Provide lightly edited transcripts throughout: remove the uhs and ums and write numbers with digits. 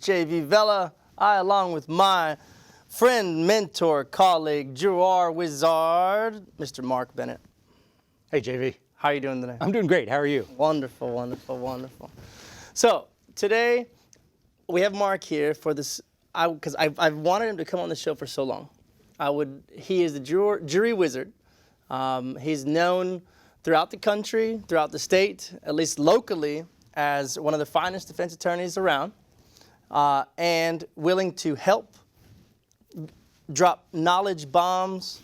J.V. Vela. I, along with my friend, mentor, colleague, juror wizard, Mr. Mark Bennett. Hey, JV. How are you doing today? I'm doing great. How are you? Wonderful, wonderful, wonderful. So today we have Mark here for this, because I've wanted him to come on the show for so long. He is the jury wizard. He's known throughout the country, throughout the state, at least locally, as one of the finest defense attorneys around, and willing to help drop knowledge bombs,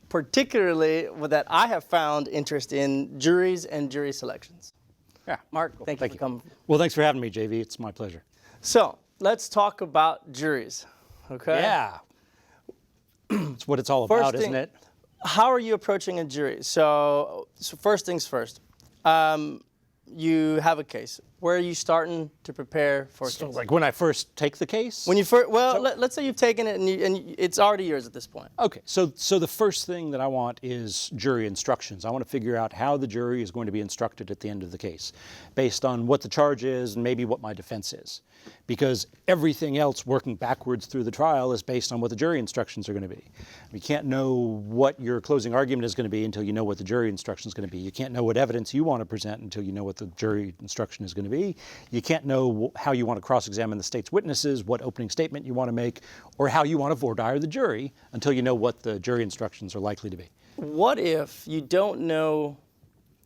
particularly that I have found interest in juries and jury selections. Yeah. Mark, thank you for coming. Well, thanks for having me, JV. It's my pleasure. So let's talk about juries, okay? Yeah. It's what it's all about, isn't it? How are you approaching a jury? So first things first. You have a case. Where are you starting to prepare for a case? So, like when I first take the case? When you first, let's say you've taken it and it's already yours at this point. Okay, so the first thing that I want is jury instructions. I want to figure out how the jury is going to be instructed at the end of the case, based on what the charge is and maybe what my defense is. Because everything else working backwards through the trial is based on what the jury instructions are going to be. You can't know what your closing argument is going to be until you know what the jury instruction is going to be. You can't know what evidence you want to present until you know what the jury instruction is going to be. You can't know how you want to cross-examine the state's witnesses, what opening statement you want to make, or how you want to voir dire the jury until you know what the jury instructions are likely to be. What if you don't know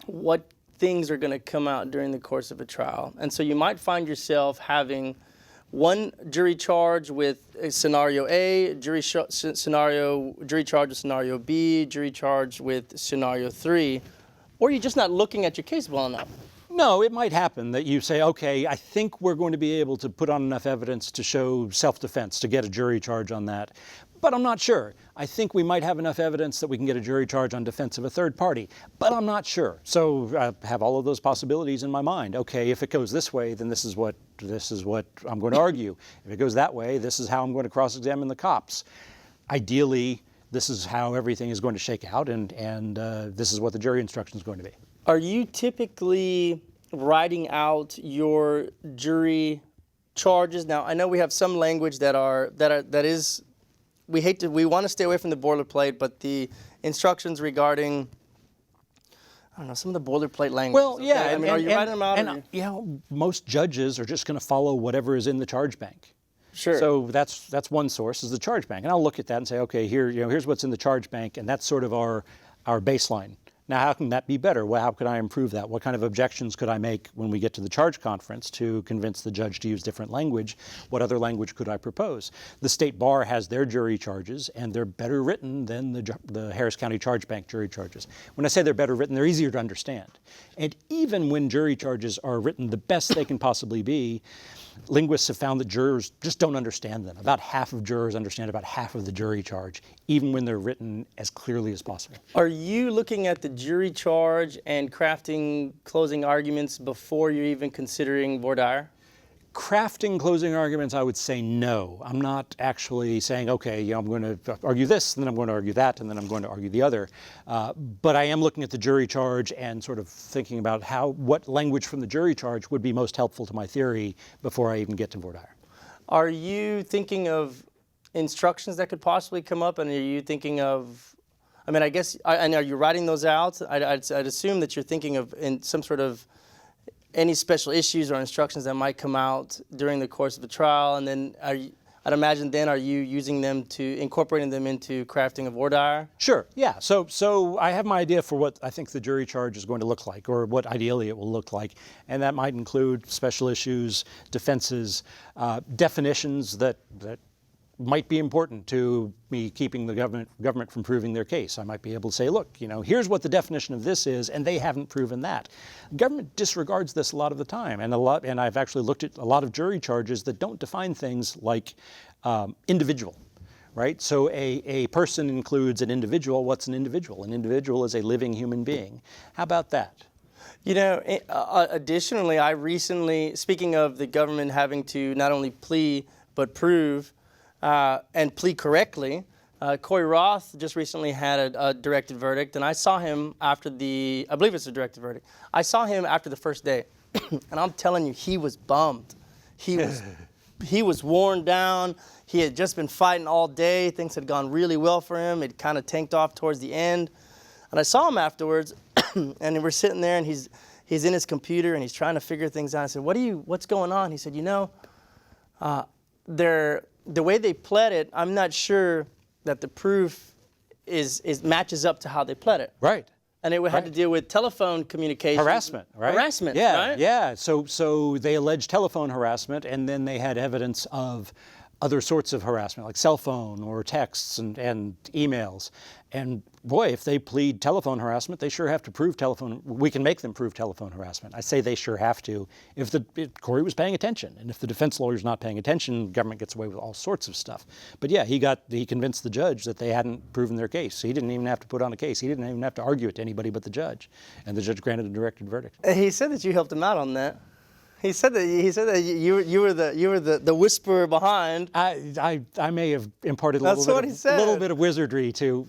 what things are going to come out during the course of a trial? And so you might find yourself having one jury charge with scenario A, jury charge with scenario B, jury charge with scenario 3, or you're just not looking at your case well enough. No, it might happen that you say, okay, I think we're going to be able to put on enough evidence to show self-defense, to get a jury charge on that. But I'm not sure. I think we might have enough evidence that we can get a jury charge on defense of a third party, but I'm not sure. So I have all of those possibilities in my mind. Okay, if it goes this way, then this is what I'm going to argue. If it goes that way, this is how I'm going to cross-examine the cops. Ideally, this is how everything is going to shake out, and this is what the jury instruction is going to be. Are you typically writing out your jury charges? Now, I know we have some language that is, we want to stay away from the boilerplate, but the instructions regarding, I don't know, some of the boilerplate language. Well, yeah. Okay? I mean, are you writing them out? And you know, most judges are just going to follow whatever is in the charge bank. Sure. So that's one source, is the charge bank, and I'll look at that and say, okay, here's what's in the charge bank, and that's sort of our baseline. Now, how can that be better? Well, how could I improve that? What kind of objections could I make when we get to the charge conference to convince the judge to use different language? What other language could I propose? The state bar has their jury charges, and they're better written than the Harris County Charge Bank jury charges. When I say they're better written, they're easier to understand. And even when jury charges are written the best they can possibly be, linguists have found that jurors just don't understand them. About half of jurors understand about half of the jury charge, even when they're written as clearly as possible. Are you looking at the jury charge and crafting closing arguments before you're even considering voir dire? Crafting closing arguments, I would say no. I'm not actually saying, okay, I'm going to argue this, and then I'm going to argue that, and then I'm going to argue the other. But I am looking at the jury charge and sort of thinking about what language from the jury charge would be most helpful to my theory before I even get to voir dire. Are you thinking of instructions that could possibly come up, and are you thinking of, I mean, I guess, and are you writing those out? I'd assume that you're thinking of in some sort of any special issues or instructions that might come out during the course of the trial, and then I'd imagine then are you using them incorporating them into crafting of voir dire? Sure, yeah. So I have my idea for what I think the jury charge is going to look like, or what ideally it will look like, and that might include special issues, defenses, definitions that might be important to me keeping the government from proving their case. I might be able to say, look, here's what the definition of this is, and they haven't proven that. Government disregards this a lot of the time, and I've actually looked at a lot of jury charges that don't define things like individual, right? So a person includes an individual. What's an individual? An individual is a living human being. How about that? Additionally, I recently, speaking of the government having to not only plea but prove, and plea correctly, Corey Roth just recently had a directed verdict, and I saw him after I believe it's a directed verdict. I saw him after the first day, and I'm telling you, he was bummed. He was he was worn down. He had just been fighting all day. Things had gone really well for him. It kind of tanked off towards the end. And I saw him afterwards, and we're sitting there, and he's in his computer, and he's trying to figure things out. I said, what's going on? He said, the way they pled it, I'm not sure that the proof is matches up to how they pled it. Right. And it had to deal with telephone communication. Harassment, right? Harassment, yeah, right? Yeah, so they alleged telephone harassment, and then they had evidence of other sorts of harassment, like cell phone or texts and emails. And boy, if they plead telephone harassment, they sure have to prove telephone. We can make them prove telephone harassment. I say they sure have to if Corey was paying attention. And if the defense lawyer's not paying attention, government gets away with all sorts of stuff. But yeah, he convinced the judge that they hadn't proven their case. He didn't even have to put on a case. He didn't even have to argue it to anybody but the judge. And the judge granted a directed verdict. He said that you helped him out on that. He said that you were the whisperer behind. I may have imparted a little bit of wizardry to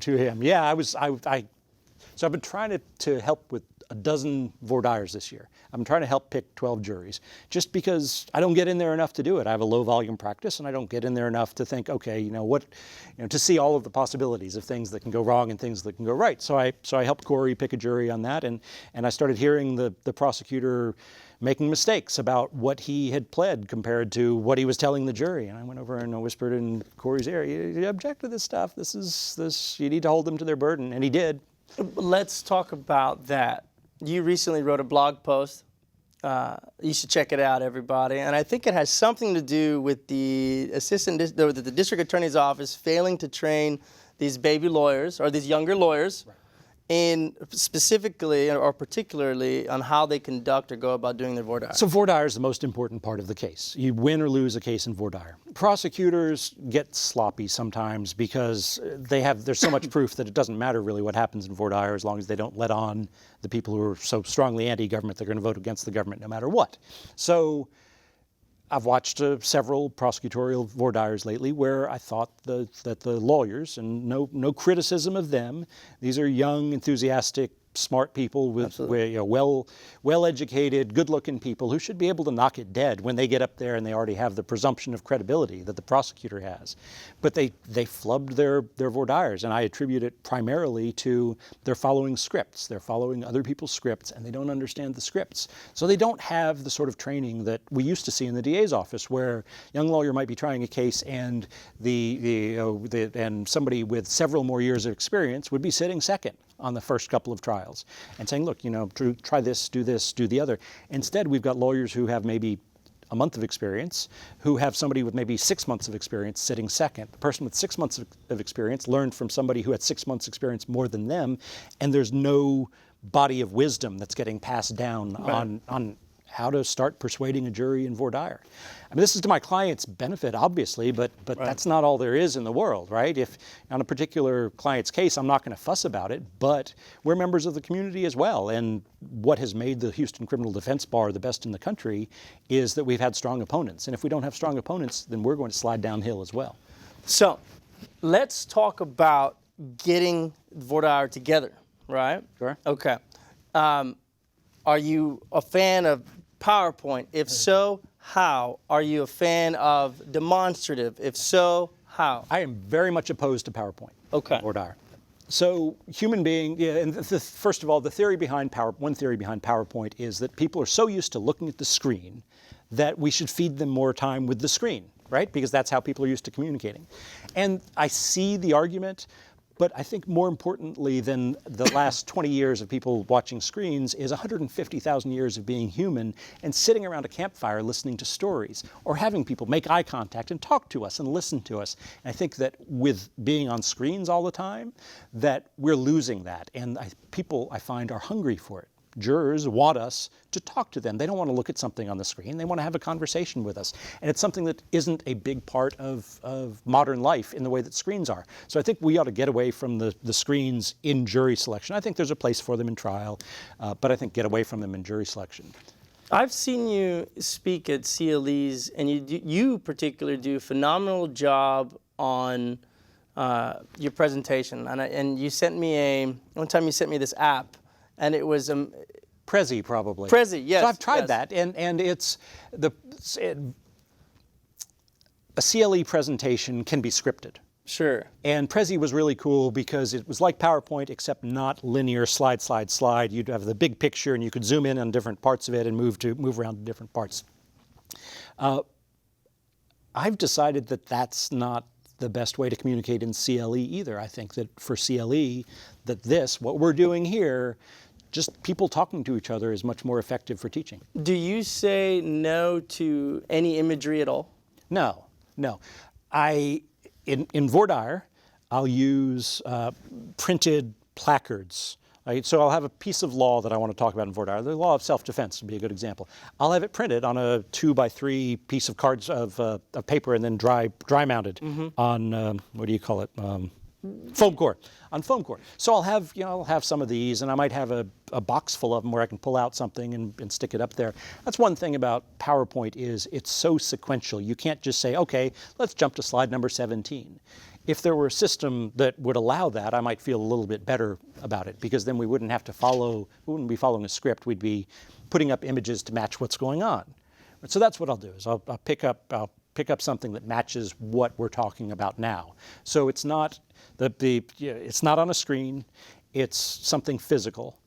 him. Yeah, so I've been trying to help with a dozen voir dires this year. I'm trying to help pick 12 juries, just because I don't get in there enough to do it. I have a low volume practice, and I don't get in there enough to think, okay, to see all of the possibilities of things that can go wrong and things that can go right. So I helped Corey pick a jury on that, and I started hearing the prosecutor making mistakes about what he had pled compared to what he was telling the jury. And I went over and whispered in Corey's ear, you object to this stuff. You need to hold them to their burden. And he did. Let's talk about that. You recently wrote a blog post. You should check it out, everybody. And I think it has something to do with the the district attorney's office failing to train these baby lawyers or these younger lawyers. Right. In specifically or particularly on how they conduct or go about doing their voir dire. So voir dire is the most important part of the case. You win or lose a case in voir dire. Prosecutors get sloppy sometimes because there's so much proof that it doesn't matter really what happens in voir dire as long as they don't let on the people who are so strongly anti-government they're going to vote against the government no matter what. So I've watched several prosecutorial voir dires lately where I thought that the lawyers, and no criticism of them, these are young, enthusiastic, smart people with well-educated, good-looking people who should be able to knock it dead when they get up there and they already have the presumption of credibility that the prosecutor has. But they flubbed their voir dires, and I attribute it primarily to they're following scripts. They're following other people's scripts, and they don't understand the scripts. So they don't have the sort of training that we used to see in the DA's office, where a young lawyer might be trying a case and and somebody with several more years of experience would be sitting second on the first couple of trials and saying, look, try this, do the other. Instead, we've got lawyers who have maybe a month of experience, who have somebody with maybe 6 months of experience sitting second. The person with 6 months of experience learned from somebody who had 6 months experience more than them, and there's no body of wisdom that's getting passed down on how to start persuading a jury in voir dire. I mean, this is to my client's benefit, obviously, but that's not all there is in the world, right? If on a particular client's case, I'm not going to fuss about it, but we're members of the community as well. And what has made the Houston Criminal Defense Bar the best in the country is that we've had strong opponents. And if we don't have strong opponents, then we're going to slide downhill as well. So let's talk about getting voir dire together, right? Sure. Okay. Are you a fan of PowerPoint? If so, how? Are you a fan of demonstrative? If so, how? I am very much opposed to PowerPoint. Okay. Voir dire. So human being, and first of all, one theory behind PowerPoint is that people are so used to looking at the screen that we should feed them more time with the screen, right? Because that's how people are used to communicating. And I see the argument, but I think more importantly than the last 20 years of people watching screens is 150,000 years of being human and sitting around a campfire listening to stories or having people make eye contact and talk to us and listen to us. And I think that with being on screens all the time, that we're losing that. And people, I find, are hungry for it. Jurors want us to talk to them. They don't want to look at something on the screen. They want to have a conversation with us. And it's something that isn't a big part of modern life in the way that screens are. So I think we ought to get away from the screens in jury selection. I think there's a place for them in trial, but I think get away from them in jury selection. I've seen you speak at CLEs, and you particularly do a phenomenal job on your presentation. And you sent me one time you sent me this app. And it was Prezi, probably. Prezi, yes. So I've tried that, and it's a CLE presentation can be scripted. Sure. And Prezi was really cool because it was like PowerPoint, except not linear slide, slide, slide. You'd have the big picture and you could zoom in on different parts of it and move around to different parts. I've decided that that's not the best way to communicate in CLE either. I think that for CLE, what we're doing here, just people talking to each other is much more effective for teaching. Do you say no to any imagery at all? No, no. In Vordaer, I'll use printed placards. Right? So I'll have a piece of law that I want to talk about in Vordaer. The law of self-defense would be a good example. I'll have it printed on a 2x3 piece of cards of paper and then dry mounted on what do you call it? Foam core. On foam core. So I'll have some of these, and I might have a box full of them where I can pull out something and stick it up there. That's one thing about PowerPoint is it's so sequential. You can't just say, okay, let's jump to slide number 17. If there were a system that would allow that, I might feel a little bit better about it, because then we wouldn't be following a script. We'd be putting up images to match what's going on. So that's what I'll do, is I'll pick up something that matches what we're talking about now. So it's not it's not on a screen, it's something physical,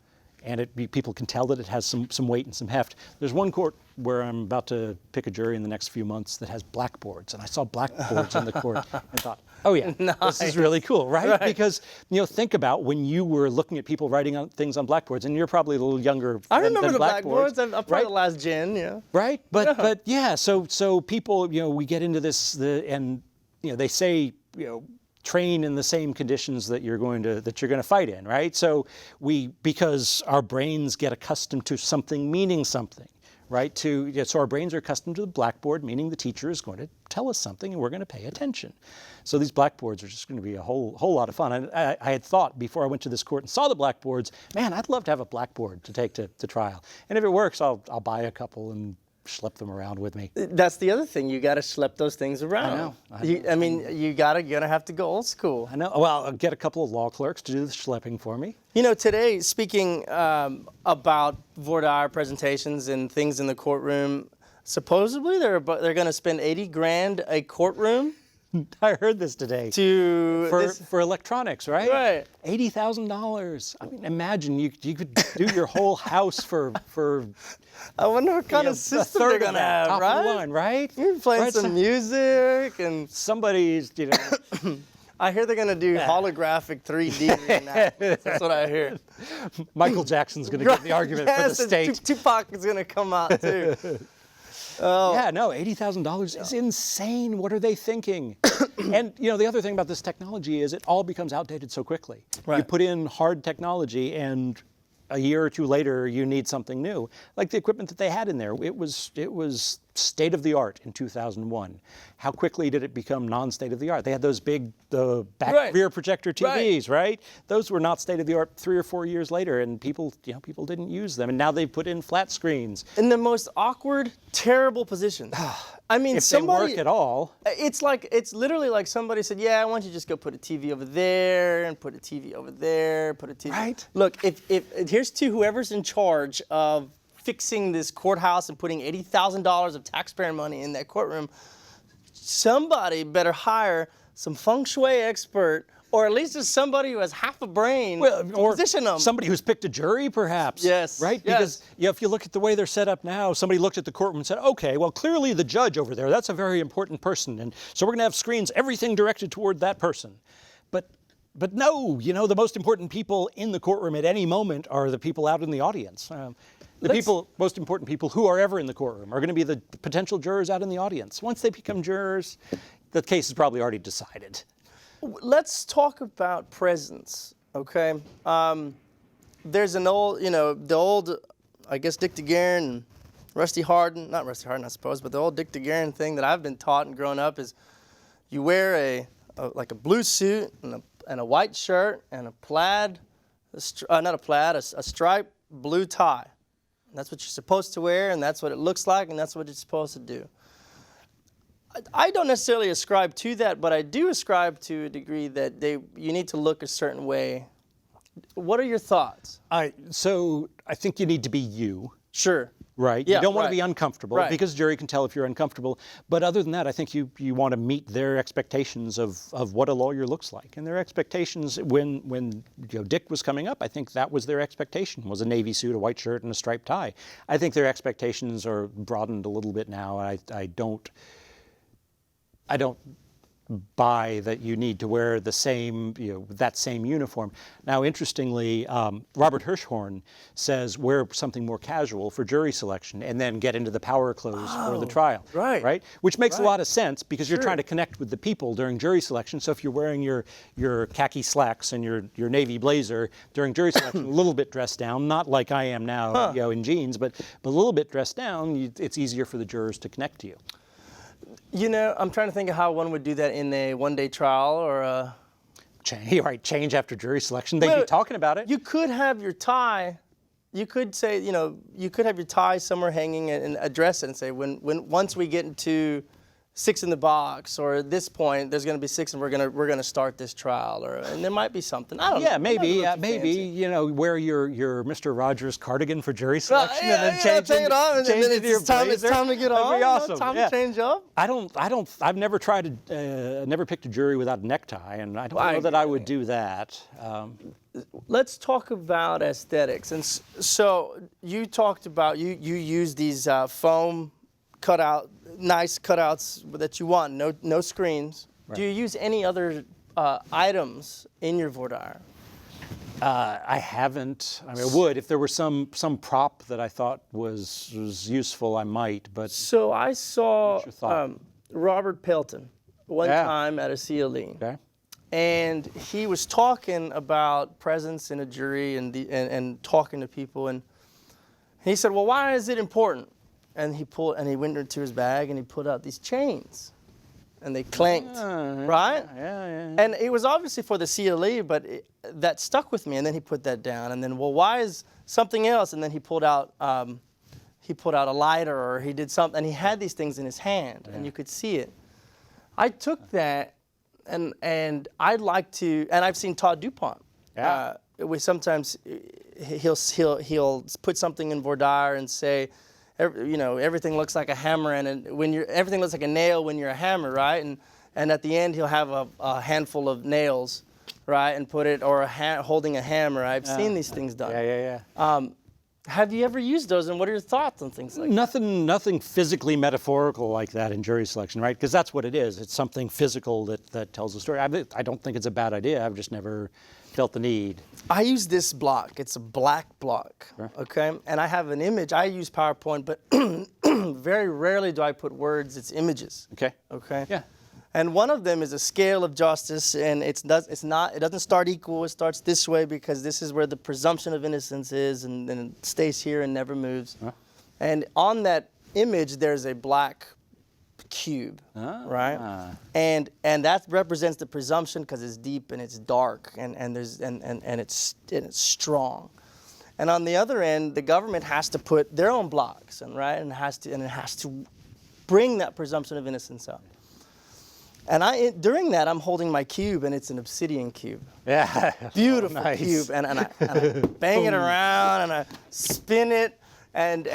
and people can tell that it has some weight and some heft. There's one court where I'm about to pick a jury in the next few months that has blackboards, and I saw blackboards in the court and thought, oh yeah, nice. This is really cool, right? Because think about when you were looking at people writing on things on blackboards, and you're probably a little younger. I remember the blackboards. I'm probably right? the last gen, yeah. Right, but yeah. So people, we get into this, and they say, train in the same conditions that you're going to fight in, right? So because our brains get accustomed to something meaning something, right? So our brains are accustomed to the blackboard, meaning the teacher is going to tell us something and we're going to pay attention. So these blackboards are just going to be a whole lot of fun. And I had thought before I went to this court and saw the blackboards, man, I'd love to have a blackboard to take to trial. And if it works, I'll buy a couple and schlep them around with me. That's the other thing. You got to schlep those things around. I know. You're gonna have to go old school. I know. Well, I'll get a couple of law clerks to do the schlepping for me. Today, speaking about Vordaer presentations and things in the courtroom, supposedly they're going to spend $80,000 a courtroom. I heard this today. For electronics, right? Right. $80,000. I mean, imagine you could do your whole house for. I wonder what kind of system they're gonna have, top right? Of the line, right? You're playing some music and somebody's, I hear they're gonna do holographic 3D in that. That's what I hear. Michael Jackson's gonna give the argument for the state. Tupac is gonna come out too. Oh. Yeah, no, $80,000 is insane. What are they thinking? And the other thing about this technology is it all becomes outdated so quickly. Right. You put in hard technology and a year or two later you need something new. Like the equipment that they had in there, it was state of the art in 2001. How quickly did it become non-state of the art? They had those big rear projector TVs, right? Those were not state of the art 3 or 4 years later, and people didn't use them. And now they've put in flat screens. In the most awkward, terrible positions. I mean, if they work at all. It's literally like somebody said, yeah, why don't you just go put a TV over there and put a TV over there, put a TV. Right. Look, if here's to whoever's in charge of fixing this courthouse and putting $80,000 of taxpayer money in that courtroom, somebody better hire some feng shui expert, or at least just somebody who has half a brain to position them. Somebody who's picked a jury, perhaps. Yes. Right? Yes. Because if you look at the way they're set up now, somebody looked at the courtroom and said, okay, well, clearly the judge over there, that's a very important person. And so we're going to have screens, everything directed toward that person. But no, the most important people in the courtroom at any moment are the people out in the audience. Most important people who are ever in the courtroom are going to be the potential jurors out in the audience. Once they become jurors, the case is probably already decided. Let's talk about presence, okay? There's an old, I guess Dick DeGuerin and not Rusty Hardin, I suppose, but the old Dick DeGuerin thing that I've been taught and grown up is you wear a blue suit and a white shirt and a striped blue tie. That's what you're supposed to wear, and that's what it looks like, and that's what you're supposed to do. I don't necessarily ascribe to that, but I do ascribe to a degree that you need to look a certain way. What are your thoughts? So I think you need to be you. Sure. Right. Yeah, You don't want to right. be uncomfortable Right. because the jury can tell if you're uncomfortable. But other than that, I think you want to meet their expectations of what a lawyer looks like. And their expectations when Dick was coming up, I think that was their expectation, was a navy suit, a white shirt, and a striped tie. I think their expectations are broadened a little bit now. I don't buy that you need to wear the same, that same uniform. Now, interestingly, Robert Hirschhorn says wear something more casual for jury selection and then get into the power clothes for the trial. right. Right? Which makes a lot of sense because you're Sure. trying to connect with the people during jury selection. So if you're wearing your khaki slacks and your navy blazer during jury selection, a little bit dressed down, not like I am now, in jeans, but a little bit dressed down, it's easier for the jurors to connect to you. I'm trying to think of how one would do that in a one-day trial or a... Change after jury selection. They'd be talking about it. You could have your tie. You could say, you could have your tie somewhere hanging and address it and say, once we get into 6 in the box, or at this point there's going to be 6 and we're going to start this trial, and there might be something. I don't know. Yeah, maybe Fancy. wear your Mr. Rogers cardigan for jury selection Yeah, and then take it off, and change then into your it's time blazer. to get That'd on. be awesome. Time yeah. to change up. I've never tried never picked a jury without a necktie, and I don't know that I would do that. Let's talk about aesthetics. And so you talked about you use these foam nice cutouts that you want, no screens. Right. Do you use any other items in your voir dire? I haven't. I mean, I would if there were some prop that I thought was useful. I might, but So I saw What's your thought? Robert Pelton one Yeah. time at a CLE. okay. And he was talking about presence in a jury and talking to people, and he said, "Well, why is it important?" And he went into his bag and he pulled out these chains, and they clanked, right? Yeah. And it was obviously for the CLE, but that stuck with me. And then he put that down, and then, well, why is something else? And then he pulled out a lighter, or he did something, and he had these things in his hand, and you could see it. I took that. And I'd like to, and I've seen Todd DuPont. Yeah. Sometimes he'll put something in voir dire and say, everything looks like a hammer, and everything looks like a nail when you're a hammer, right? And at the end he'll have a handful of nails, right, and put it, or holding a hammer. I've seen these things done. Yeah. Have you ever used those, and what are your thoughts on things like that? Nothing physically metaphorical like that in jury selection, right? Because that's what it is. It's something physical that tells a story. I don't think it's a bad idea. I've just never felt the need. I use this block. It's a black block, okay? And I have an image. I use PowerPoint, but very rarely do I put words. It's images, Okay. okay? Yeah. And one of them is a scale of justice, and it doesn't start equal. It starts this way because this is where the presumption of innocence is, and then it stays here and never moves. And on that image, there's a black cube, right? And that represents the presumption because it's deep and it's dark and it's strong. And on the other end, the government has to put their own blocks, and it has to bring that presumption of innocence up. And during that, I'm holding my cube, and it's an obsidian cube. Yeah. Beautiful Nice. cube, and I bang it around, and I spin it, and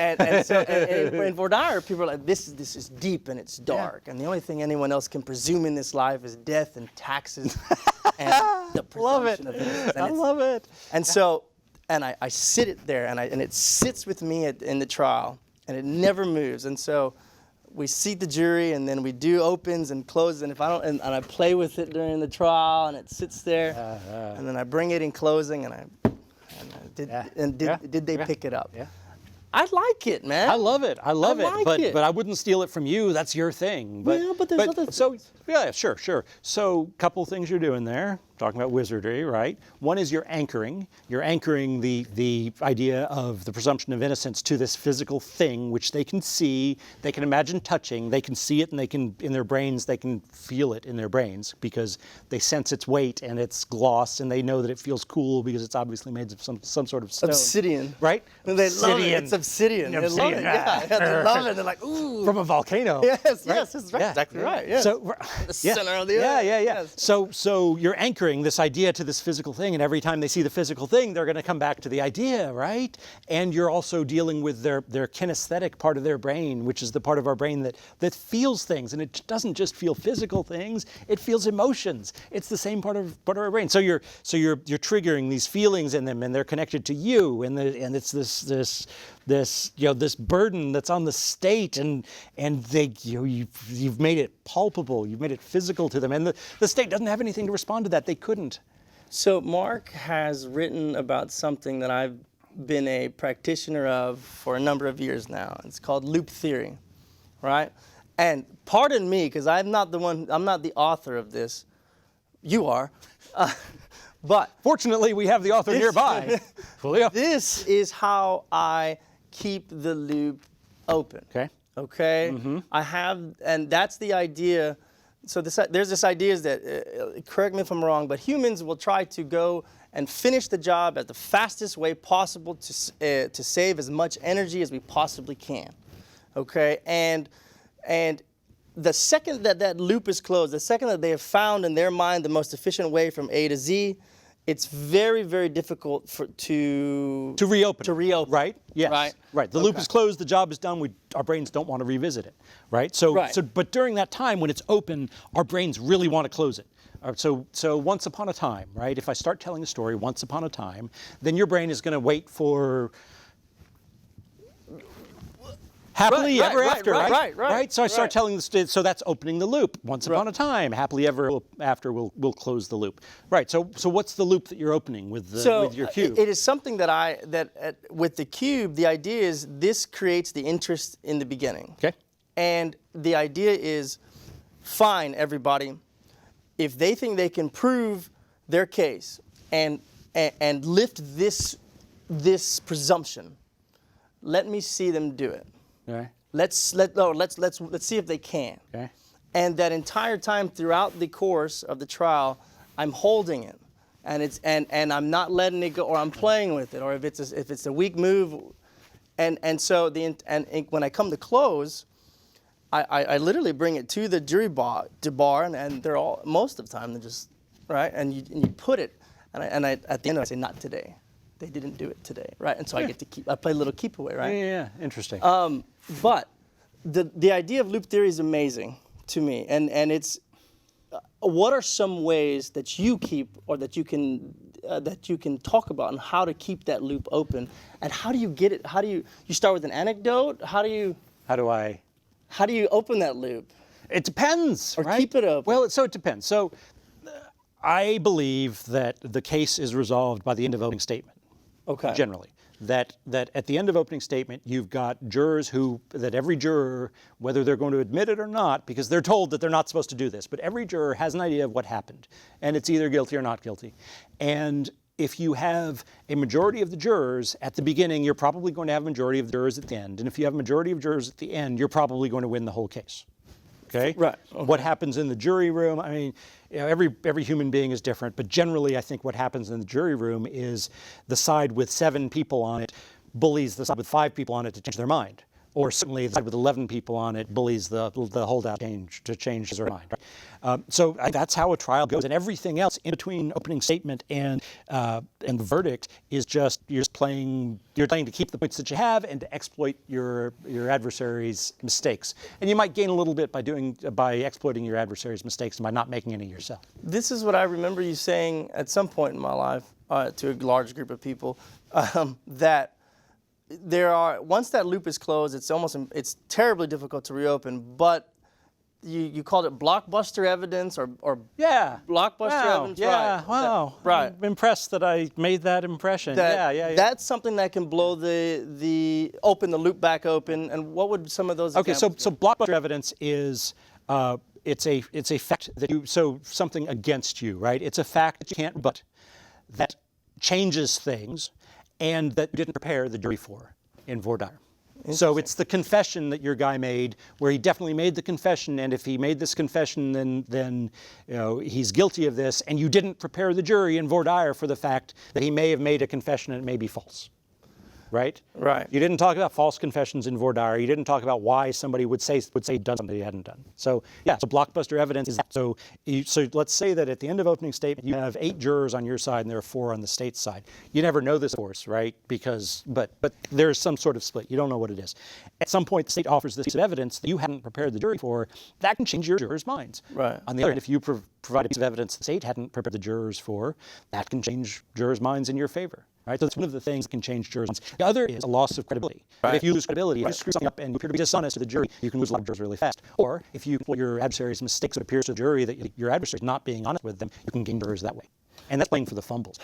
so in voir dire, people are like, this is deep and it's dark, and the only thing anyone else can presume in this life is death and taxes and the presumption of innocence. I love it. And so, I sit it there, and it sits with me in the trial, and it never moves, and so. We seat the jury, and then we do opens and closes, and if I don't, and I play with it during the trial, and it sits there, and then I bring it in closing, did they pick it up? Yeah. I like it, man. I love it. I love like it. it. But I wouldn't steal it from you. That's your thing. Well, but there's other so things. yeah, sure. So couple things you're doing there. Talking about wizardry, right? One is you're anchoring. You're anchoring the idea of the presumption of innocence to this physical thing, which they can see, they can imagine touching, they can see it, and they can, in their brains, they can feel it in their brains because they sense its weight and its gloss, and they know that it feels cool because it's obviously made of some sort of stone. Obsidian. Right? And they love it. It's obsidian. They love it. Yeah, they love it. They're like, ooh. From a volcano. Yes, right? that's right. Yeah. Exactly right. Yes. So the center of the earth. Yeah. Yes. So you're anchoring anchoring this idea to this physical thing, and every time they see the physical thing, they're going to come back to the idea, right? And you're also dealing with their kinesthetic part of their brain, which is the part of our brain that feels things, and it doesn't just feel physical things; it feels emotions. It's the same part of our brain. So you're triggering these feelings in them, and they're connected to you, and it's this burden that's on the state, and you've made it palpable, you've made it physical to them, and the state doesn't have anything to respond to that. They couldn't. So Mark has written about something that I've been a practitioner of for a number of years now. It's called loop theory, right? And pardon me, because I'm not the author of this. You are. But fortunately, we have the author nearby. Julio. This is how I keep the loop open. Okay. Mm-hmm. And that's the idea. So there's this idea is that, correct me if I'm wrong, but humans will try to go and finish the job at the fastest way possible to save as much energy as we possibly can. Okay. And the second that loop is closed, the second that they have found in their mind the most efficient way from A to Z, it's very, very difficult to reopen. To reopen. Right? Yes. Right. The loop is closed, the job is done, our brains don't want to revisit it. Right? But during that time when it's open, our brains really want to close it. So once upon a time, right? If I start telling a story once upon a time, then your brain is going to wait for happily ever after, right? So I start telling the story, so that's opening the loop. Once upon a time, happily ever after, we'll close the loop. Right. So what's the loop that you're opening with your cube? It is something that with the cube, the idea is this creates the interest in the beginning. Okay. And the idea is, fine, everybody, if they think they can prove their case and lift this presumption, let me see them do it. Okay. Let's see if they can. Okay. And that entire time throughout the course of the trial, I'm holding it, and I'm not letting it go, or I'm playing with it, or if it's a weak move, so when I come to close, I literally bring it to the jury bar, and they're all, most of the time they're just right, and you put it, and I at the end I say, not today. They didn't do it today, right? And so I get to I play a little keep away, right? Yeah, interesting. But the idea of loop theory is amazing to me, and it's what are some ways that you keep, or that you can talk about, and how to keep that loop open, and how do you get it? How do you start with an anecdote? How do you open that loop? It depends, or right? Keep it open. Well, so it depends. So I believe that the case is resolved by the end of opening statement. Okay. Generally, that at the end of opening statement, you've got jurors that every juror, whether they're going to admit it or not, because they're told that they're not supposed to do this, but every juror has an idea of what happened, and it's either guilty or not guilty. And if you have a majority of the jurors at the beginning, you're probably going to have a majority of the jurors at the end. And if you have a majority of jurors at the end, you're probably going to win the whole case. Okay? Right. Okay. What happens in the jury room, I mean, every human being is different, but generally I think what happens in the jury room is the side with 7 people on it bullies the side with 5 people on it to change their mind. Or certainly the side with 11 people on it bullies the holdout to change his or her mind. Right? So that's how a trial goes, and everything else in between opening statement and the verdict is just you're playing to keep the points that you have and to exploit your adversary's mistakes. And you might gain a little bit by exploiting your adversary's mistakes and by not making any yourself. This is what I remember you saying at some point in my life to a large group of people, that once that loop is closed, it's terribly difficult to reopen, but you called it blockbuster evidence or blockbuster evidence. Yeah, right. Wow. Right. I'm impressed that I made that impression. Yeah. That's something that can blow the loop back open. And what would some of those examples be? So blockbuster evidence is it's a fact that something against you, right? It's a fact that you can't rebut, that changes things, and that you didn't prepare the jury for in voir dire. So it's the confession that your guy made, where he definitely made the confession, and if he made this confession, then he's guilty of this, and you didn't prepare the jury in voir dire for the fact that he may have made a confession and it may be false. right? Right. You didn't talk about false confessions in voir dire. You didn't talk about why somebody would say done something he hadn't done. So yeah, so blockbuster evidence is that. So let's say that at the end of opening statement, you have 8 jurors on your side and there are 4 on the state's side. You never know this, of course, right? But there's some sort of split. You don't know what it is. At some point, the state offers this piece of evidence that you hadn't prepared the jury for. That can change your jurors' minds. Right. On the other hand, if you provide a piece of evidence the state hadn't prepared the jurors for, that can change jurors' minds in your favor. Right? So that's one of the things that can change jurors' minds. The other is a loss of credibility. Right. If you lose credibility, if you screw something up and you appear to be dishonest to the jury, you can lose a lot of jurors really fast. Or if you employ your adversary's mistakes, it appears to the jury that your adversary is not being honest with them, you can gain jurors that way. And that's playing for the fumbles.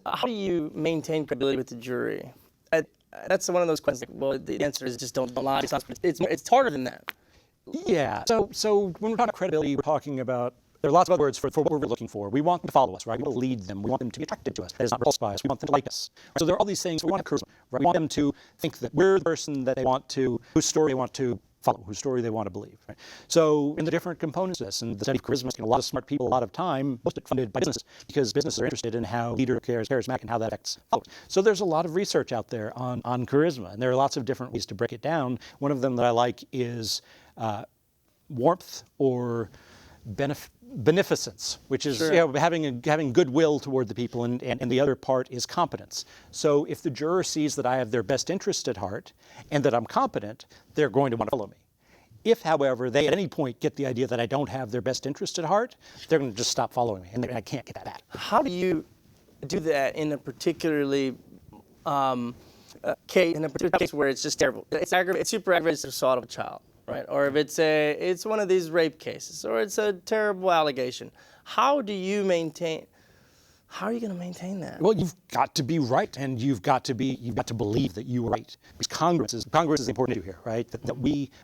How do you maintain credibility with the jury? That's one of those questions. Like, well, the answer is just don't lie. It's harder than that. Yeah. So when we're talking about credibility, we're talking about. There are lots of other words for what we're looking for. We want them to follow us, right? We want to lead them. We want them to be attracted to us. That is not repulsed by us. We want them to like us. Right? So there are all these things. We want charisma, right? We want them to think that we're the person that they want to, whose story they want to follow, whose story they want to believe. Right? So in the different components of this, and the study of charisma is taking a lot of smart people a lot of time, most of it funded by businesses, because businesses are interested in how leader cares charismatic and how that affects followers. So there's a lot of research out there on charisma, and there are lots of different ways to break it down. One of them that I like is warmth or beneficence, which is Sure. having goodwill toward the people, and the other part is competence. So if the juror sees that I have their best interest at heart and that I'm competent, they're going to want to follow me. If, however, they at any point get the idea that I don't have their best interest at heart, they're going to just stop following me, and I can't get that back. How do you do that in a particularly case where it's just terrible? It's super aggravated assault of a child. Right, or if it's one of these rape cases, or it's a terrible allegation. How are you going to maintain that? Well, you've got to be right, and you've got to believe that you are right. Because Congress is the important issue here, right?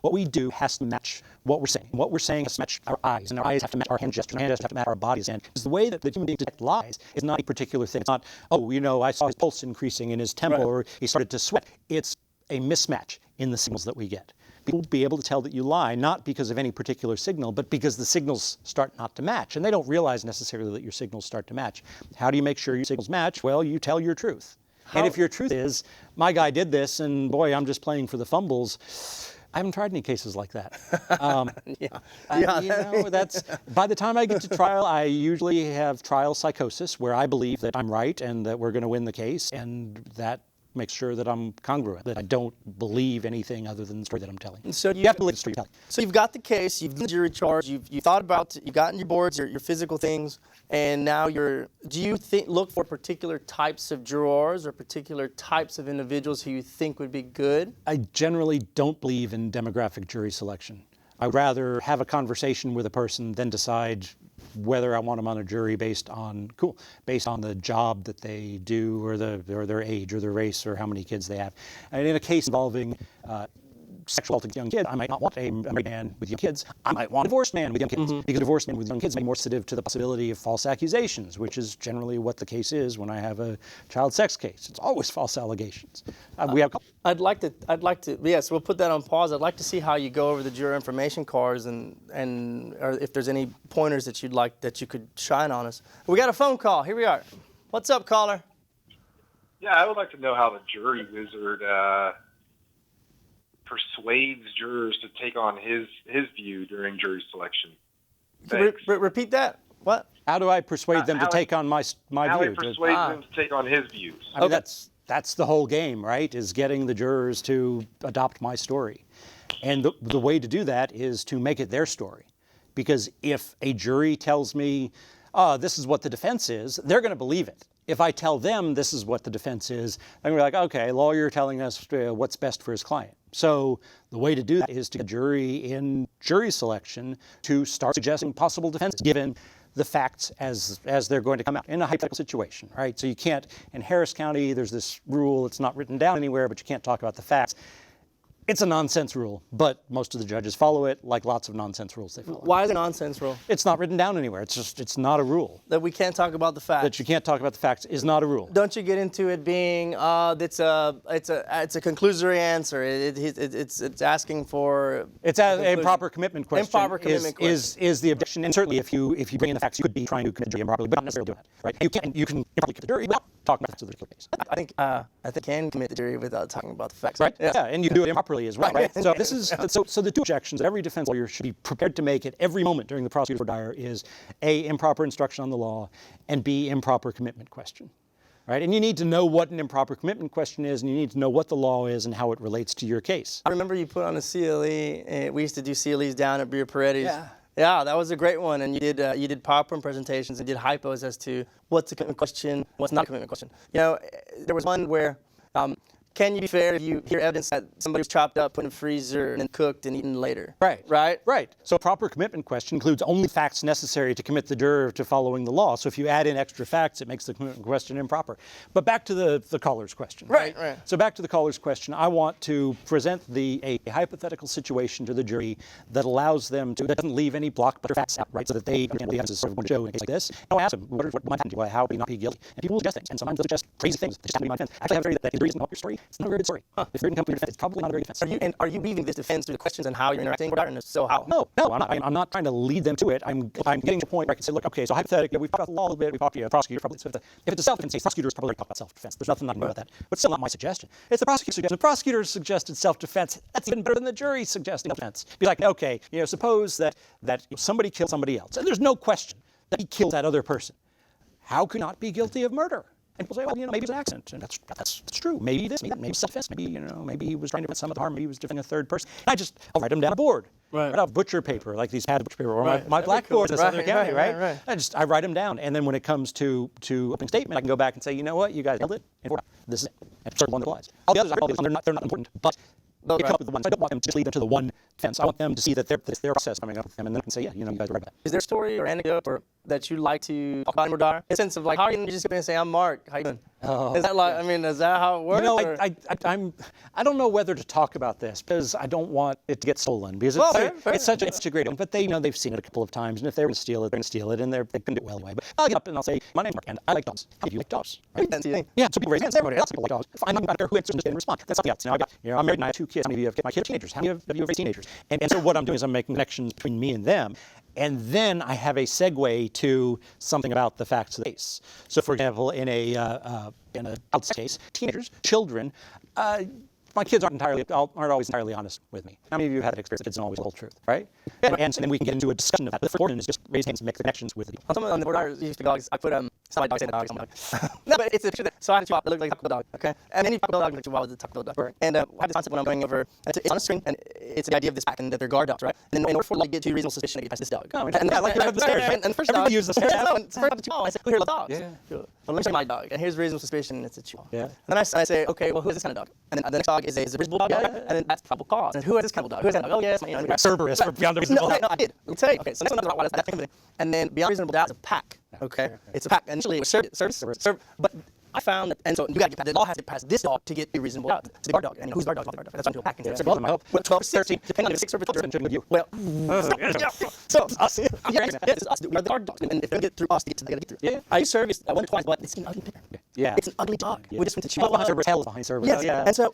What we do has to match what we're saying. What we're saying has to match our eyes, and our eyes have to match our hand gestures, and our hand gestures have to match our bodies. And because the way that the human being detects lies is not a particular thing. It's not, I saw his pulse increasing in his temple, or he started to sweat. It's a mismatch in the signals that we get. People will be able to tell that you lie, not because of any particular signal, but because the signals start not to match. And they don't realize necessarily that your signals start to match. How do you make sure your signals match? Well, you tell your truth. And if your truth is, my guy did this, and boy, I'm just playing for the fumbles, I haven't tried any cases like that. That's by the time I get to trial, I usually have trial psychosis, where I believe that I'm right and that we're going to win the case, and that makes sure that I'm congruent, that I don't believe anything other than the story that I'm telling. So you have to believe the story you're telling. So you've got the case, you've done the jury charge, you've thought about it, you've gotten your boards, your physical things, and now do you look for particular types of jurors or particular types of individuals who you think would be good? I generally don't believe in demographic jury selection. I'd rather have a conversation with a person than decide whether I want them on a jury based on the job that they do, or their age, or their race, or how many kids they have. And in a case involving sexual assault against young kids, I might not want a married man with young kids. I might want a divorced man with young kids, because a divorced man with young kids may be more sensitive to the possibility of false accusations, which is generally what the case is when I have a child sex case. It's always false allegations. I'd like to. Yes, we'll put that on pause. I'd like to see how you go over the juror information cards and or if there's any pointers that you could shine on us. We got a phone call. Here we are. What's up, caller? Yeah, I would like to know how the jury wizard persuades jurors to take on his view during jury selection. Repeat that. What? How do I persuade them to take on my view? How he persuades them to take on his views. I mean, that's the whole game, right? Is getting the jurors to adopt my story. And the way to do that is to make it their story. Because if a jury tells me, this is what the defense is, they're going to believe it. If I tell them this is what the defense is, they're going to be like, okay, lawyer telling us what's best for his client. So the way to do that is to get a jury in jury selection to start suggesting possible defenses, given the facts as they're going to come out in a hypothetical situation, right? So you can't, in Harris County, there's this rule, it's not written down anywhere, but you can't talk about the facts. It's a nonsense rule, but most of the judges follow it, like lots of nonsense rules they follow. Why is it a nonsense rule? It's not written down anywhere. It's not a rule. That we can't talk about the facts. That you can't talk about the facts is not a rule. Don't you get into it being it's a conclusory answer. It's asking for Improper commitment question. Improper commitment is the objection, and certainly if you bring in the facts, you could be trying to commit jury improperly, but not necessarily doing that, right? You can improperly commit the jury without talking about the facts of the particular case. I think you can commit the jury without talking about the facts. Right. Yeah. Yeah, and you can do it improperly as well. Right. So this is so the two objections that every defense lawyer should be prepared to make at every moment during the prosecutor's dire is A, improper instruction on the law, and B, improper commitment question. Right? And you need to know what an improper commitment question is, and you need to know what the law is and how it relates to your case. I remember you put on a CLE. We used to do CLEs down at Beer Paredes. Yeah. Yeah, that was a great one, and you did PowerPoint presentations and did hypos as to what's a commitment question, what's not a commitment question. You know, there was one where, can you be fair if you hear evidence that somebody was chopped up, put in a freezer, and then cooked and eaten later? Right. Right? Right. So a proper commitment question includes only facts necessary to commit the juror to following the law. So if you add in extra facts, it makes the commitment question improper. But back to the caller's question. Right. So back to the caller's question, I want to present a hypothetical situation to the jury that allows them to, that doesn't leave any blockbuster facts out, right? So that they understand what the evidence is sort of going to show in a case like this. And I'll ask them, what might happen to you? How would you not be guilty? And people will suggest things, and sometimes they'll suggest crazy things. They just happen to be my defense. Actually, I have a theory that if the jury doesn't help your story, it's not a very good story. If you're in company defense, it's probably not a very good defense. Are you weaving this defense through the questions and how you're interacting with it, and if so, how? No, I'm not trying to lead them to it. I'm getting to a point where I can say, look, okay, so hypothetically, we've talked about the law a little bit, we've talked to the prosecutor, probably, so if it's a self-defense case, prosecutors probably already talked about self-defense. There's nothing I can do about that. But still not my suggestion. It's the prosecutor's suggestion. The prosecutor suggested self-defense. That's even better than the jury suggesting self-defense. Be like, okay, suppose that somebody killed somebody else, and there's no question that he killed that other person. How could he not be guilty of murder? And people say, well, maybe it's an accident, and that's true. Maybe this, maybe that, maybe self-defense, maybe he was trying to prevent some of the harm, maybe he was defending a third person. And I'll write them down a board. Right. Write out butcher paper, like these pads of butcher paper, or my blackboard in Southern County, right? I write them down, and then when it comes to opening statement, I can go back and say, you know what, you guys held it, and this is it. And circle one that applies. All the others, they're not important, but they come up with the ones. I don't want them to just lead them to the one defense. I want them to see that their process coming up with them, and then I can say, yeah, you guys are right about that. Is there a story or anecdote that you like to talk about in Radar? In the sense of like, how are you just going to say, I'm Mark, how you doing? Is that like, is that how it works? I don't know whether to talk about this because I don't want it to get stolen because it's such a great one. But they've seen it a couple of times, and if they're going to steal it, they're going to steal it, and they can do it well anyway. But I'll get up and I'll say, my name's Mark, and I like dogs. How do you like dogs? Right? Yeah, so people raise hands. Everybody else people like dogs. I'm not care who answers and respond. That's something else. Now I'm married and I have 2 kids. How many of you have my kids are teenagers? How many of you have raised teenagers? And so what I'm doing is I'm making connections between me and them. And then I have a segue to something about the facts of the case. So, for example, in a child case, children, my kids aren't always entirely honest with me. How many of you have had that experience? Kids don't always tell the whole truth, right? And so then we can get into a discussion of that. But the first is just raise hands and make connections with people. On the border, used to dogs. I put some dog, say the dog, some dog. No, but it's a picture that so I have a chihuahua that looks like a Taco Bell dog, okay? And any Taco Bell dog looks like a chihuahua with a Taco Bell dog. Right. And I have this concept when I'm going over, and it's on a screen, and it's the idea of this pack, and that they're guard dogs, right? And in order for to get to reasonable suspicion, I get past this dog. Oh, and like you're up the stairs, right? And the first dog uses the stairs. And the first dog, I said, who here loves dogs? Yeah. Well, let me show you my dog, and here's reasonable suspicion, and it's a chihuahua. Yeah. And then I say, okay, well, who is this kind of dog? And then the next dog is a British Bulldog, and then that's probable cause. And who is this kind of dog? Who is that dog? Oh, yes, Cerberus, beyond a reasonable doubt. No, I did. Let me tell you. Okay, so next one is Rottweiler, that thing. And then beyond reasonable doubt is a pack. Okay, it's a pack. Initially, it was service, but I found that, and so you got to get past, the law has to pass this dog to get a reasonable doubt. It's the guard dog, and who's the guard dog? That's why I'm doing a pack. Instead of 12, 13, depending on the 6 service children. Well, so us, we are the guard dogs, and if they get through us, they got to get through. Yeah, I serviced one or twice, but it's an ugly picture. Yeah, it's an ugly dog. We just went to Chihuahua. Tail behind service. Yes, and so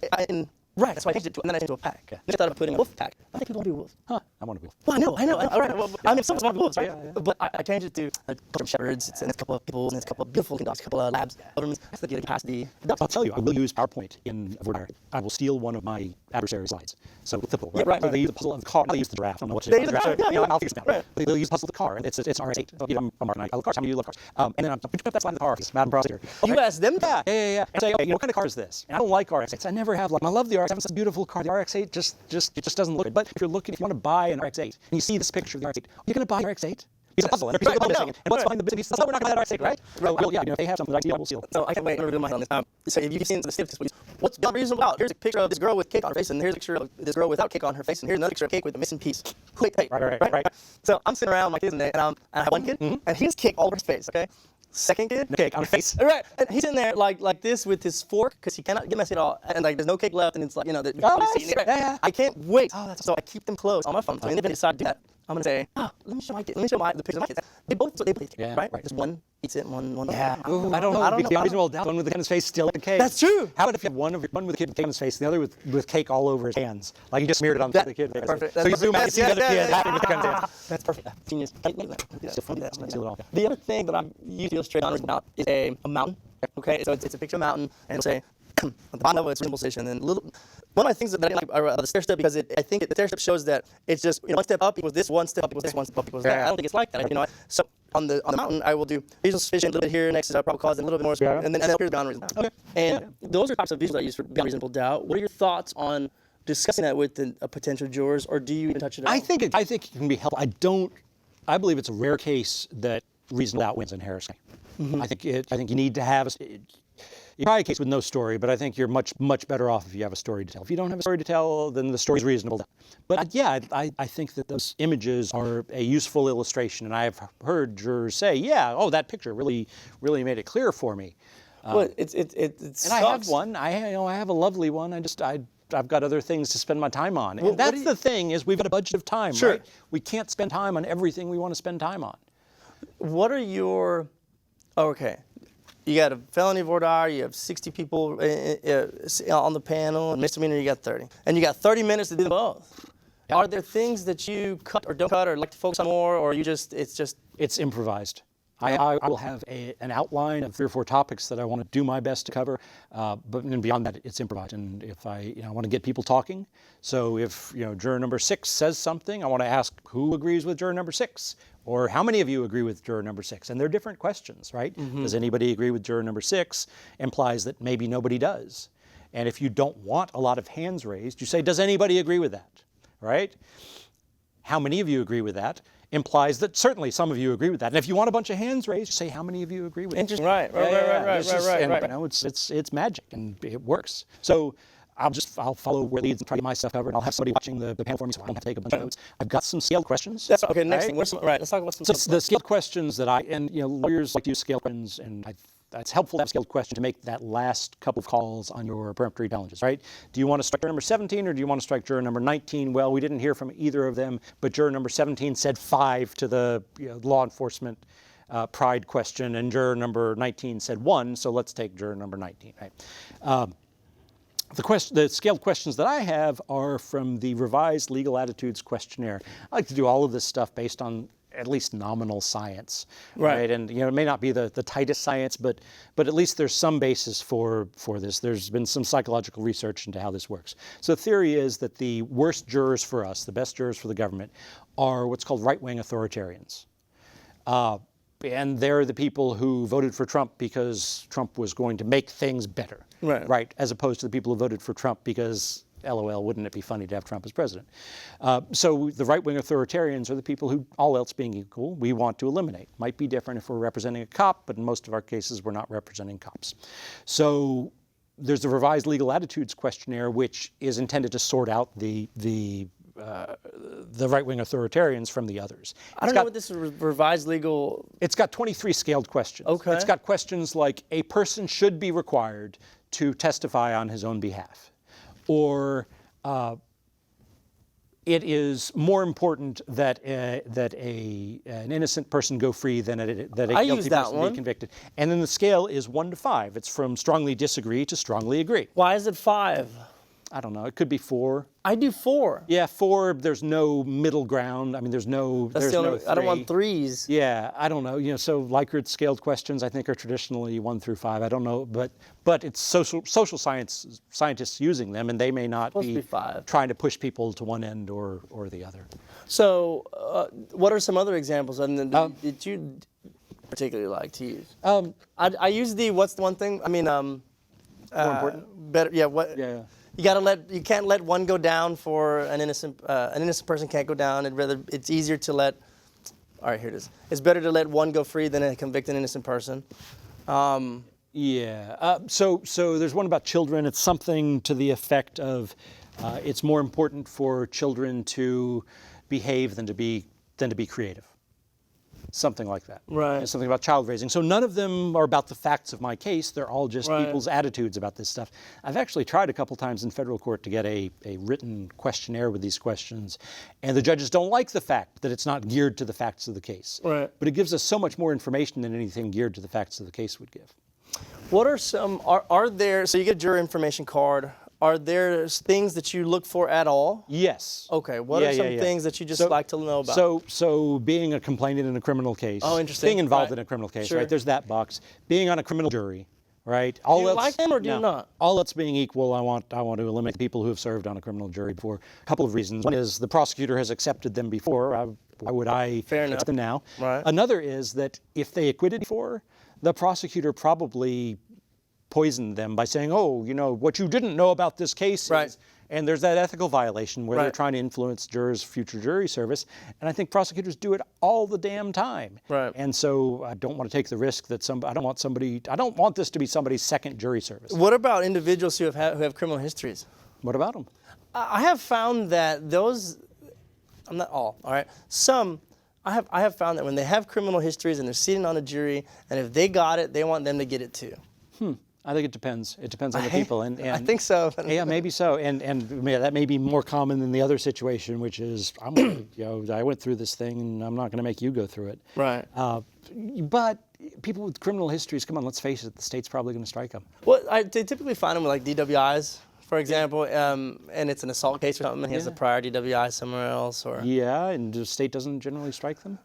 right, that's why I changed it to, and then I changed it to a pack. Then I thought of putting a wolf pack. I think people want to be wolves. Huh, I want to be wolf. Well, I know. All right. Well, I mean, some want to be wolves, right? Yeah. But I changed it to a couple of shepherds, and it's a couple of people, and it's a couple of beautiful dogs, a couple of labs, Dobermans. That's the capacity. I'll tell you, I will use PowerPoint in Word. I will steal one of my adversary's slides. So typical, right? Right. So they use the puzzle of the car. I'll use the giraffe. I don't know what to do. I'll figure something out. They'll use the puzzle of the car, and it's RS8. I'm Mark, and I love cars. How many of you love cars? And then I'm put that slide in the car, Madam Prosecutor. You ask them? Yeah. And say, okay, what kind of car is this? And I don't like RX-8s. I never have. I love the RX-8. It's a beautiful car. The RX-8 just doesn't look good. But if you want to buy an RX-8 and you see this picture of the RX-8, you're going to buy the RX-8? It's a puzzle. And what's behind the bits and pieces? We're not going to have RX-8, right? Well, yeah, if they have something that I will steal. So I can't wait to do my on this. So if you've seen the statistics, what's beyond reasonable doubt? Here's a picture of this girl with cake on her face, and here's a picture of this girl without cake on her face, and here's another picture of cake with a missing piece. Who ate cake? Right. So I'm sitting around with my kids, and I have one kid, and he has cake all over his face, okay? second kid. No cake on his face. Right, and he's in there like this with his fork because he cannot get messy at all, and like there's no cake left, and it's like Yeah. I can't wait. So I keep them close on my phone. So if they decide to do that, I'm gonna say, let me show my kid. Let me show the pictures of my kids. They both Yeah, right? right. Just one eats it, one. Yeah. Ooh, I don't know. I don't know. Beyond reasonable doubt, one with the kid on his face still in cake. That's true. How about if you have one with the kid with cake on his face, and the other with cake all over his hands, like he just smeared it on the kid. That's perfect. So you zoom out and see the other kid yeah. happy with the gun hand. That's perfect. Genius. Seal it all. The other thing that I'm usually illustrate on about is a mountain. Okay, so it's a picture of a mountain, and it'll say at the bottom of it, it's reasonable position. And one of my things that I didn't like are the stair step because I think the stair step shows that it's just one step up equals this, one step up equals this, one step up equals that. I don't think it's like that. So on the mountain, I will do reasonable suspicion, a little bit here next to probable cause, and a little bit more, and then up here is beyond reasonable. Okay. And those are types of visuals I use for beyond reasonable doubt. What are your thoughts on discussing that with potential jurors, or do you even touch it at all? I think it can be helpful. I believe it's a rare case that reasonable doubt wins in Harris County. Mm-hmm. I think you need to have you're probably a case with no story, but I think you're much better off if you have a story to tell. If you don't have a story to tell, then the story is reasonable. But I think that those images are a useful illustration, and I have heard jurors say, that picture really made it clear for me. Well, it and sucks. I have one. I have a lovely one. I've got other things to spend my time on. And that's the thing is we've got a budget of time, Sure. right? We can't spend time on everything we want to spend time on. What are your... Okay. You got a felony voir dire, you have 60 people on the panel, and misdemeanor you got 30. And you got 30 minutes to do both. Yeah. Are there things that you cut or don't cut or like to focus on more, or It's improvised. I will have an outline of 3 or 4 topics that I want to do my best to cover, but beyond that, it's improvised. And if I want to get people talking, so if juror number 6 says something, I want to ask who agrees with juror number 6, or how many of you agree with juror number 6? And they're different questions, right? Mm-hmm. Does anybody agree with juror number 6? Implies that maybe nobody does. And if you don't want a lot of hands raised, you say, does anybody agree with that, right? How many of you agree with that? Implies that certainly some of you agree with that. And if you want a bunch of hands raised, say how many of you agree with it. Interesting. Right. It's magic and it works. So I'll follow where it leads and try to get my stuff covered. And I'll have somebody watching the panel for me so I don't have to take a bunch of notes. I've got some scaled questions. That's okay. Next thing. Let's talk about some. So the scaled questions that lawyers like to use scaled questions, and it's helpful to have a scaled question to make that last couple of calls on your peremptory challenges, right? Do you want to strike juror number 17 or do you want to strike juror number 19? Well, we didn't hear from either of them, but juror number 17 said 5 to the law enforcement pride question, and juror number 19 said 1, so let's take juror number 19, right? The scaled questions that I have are from the Revised Legal Attitudes Questionnaire. I like to do all of this stuff based on at least nominal science, right? And it may not be the tightest science, but at least there's some basis for this. There's been some psychological research into how this works. So the theory is that the worst jurors for us, the best jurors for the government, are what's called right-wing authoritarians. And they're the people who voted for Trump because Trump was going to make things better, right? As opposed to the people who voted for Trump because, LOL, wouldn't it be funny to have Trump as president? So the right-wing authoritarians are the people who, all else being equal, we want to eliminate. Might be different if we're representing a cop, but in most of our cases, we're not representing cops. So there's the Revised Legal Attitudes Questionnaire, which is intended to sort out the right-wing authoritarians from the others. I don't know what this revised legal... It's got 23 scaled questions. Okay. It's got questions like, a person should be required to testify on his own behalf. Or it is more important that an innocent person go free than a guilty person be convicted. And then the scale is 1 to 5. It's from strongly disagree to strongly agree. Why is it 5? I don't know. It could be 4. I do 4. Yeah, 4. There's no middle ground. I mean, there's no. That's no 3. I don't want 3s. Yeah, I don't know. So Likert scaled questions, I think, are traditionally 1 through 5. I don't know, but it's social scientists using them, and they may not be trying to push people to one end or the other. So, what are some other examples that you particularly like to use? I use the what's the one thing? I mean, more important. Better. Yeah. What? Yeah. You can't let one go down for an innocent person can't go down. It's easier to let. All right, here it is. It's better to let one go free than to convict an innocent person. So there's one about children. It's something to the effect of, it's more important for children to behave than to be creative. something like that. Right. And something about child raising. So none of them are about the facts of my case. They're all just Right. people's attitudes about this stuff. I've actually tried a couple times in federal court to get a written questionnaire with these questions, and the judges don't like the fact that it's not geared to the facts of the case. Right. But it gives us so much more information than anything geared to the facts of the case would give. What are some, are there, so you get a juror information card, are there things that you look for at all? Yes. Okay, what are some things that you just like to know about? So being a complainant in a criminal case. Oh, interesting. Being involved Right. in a criminal case, Sure. right? There's that box. Being on a criminal jury, right? Do you like them or do you not? All else being equal, I want to eliminate people who have served on a criminal jury before. A couple of reasons. One is the prosecutor has accepted them before. Why would I accept them now? Right. Another is that if they acquitted before, the prosecutor probably poisoned them by saying, oh, you know, what you didn't know about this case Right. is, and there's that ethical violation where they're Right. trying to influence jurors' future jury service. And I think prosecutors do it all the damn time. Right. And so I don't want to take the risk that I don't want this to be somebody's second jury service. What about individuals who have criminal histories? What about them? I have found that those, I'm not all right, some, I have found that when they have criminal histories and they're sitting on a jury, and if they got it, they want them to get it too. I think it depends. It depends on the people. And I think so. Yeah, maybe so. And that may be more common than the other situation, which is, I went through this thing and I'm not going to make you go through it. Right. But people with criminal histories, come on, let's face it, the state's probably going to strike them. Well, they typically find them with like DWIs, for example, and it's an assault case or something, and he has a prior DWI somewhere else, or. Yeah, and the state doesn't generally strike them?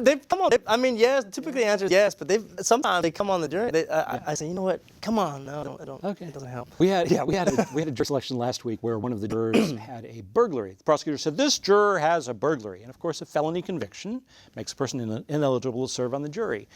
They've come on. Yes. Typically, the answer is yes, but sometimes they come on the jury. I say, you know what? Come on, no, I don't. Okay. It doesn't help. We had a jury selection last week where one of the jurors had a burglary. The prosecutor said, this juror has a burglary. And of course, a felony conviction makes a person ineligible to serve on the jury.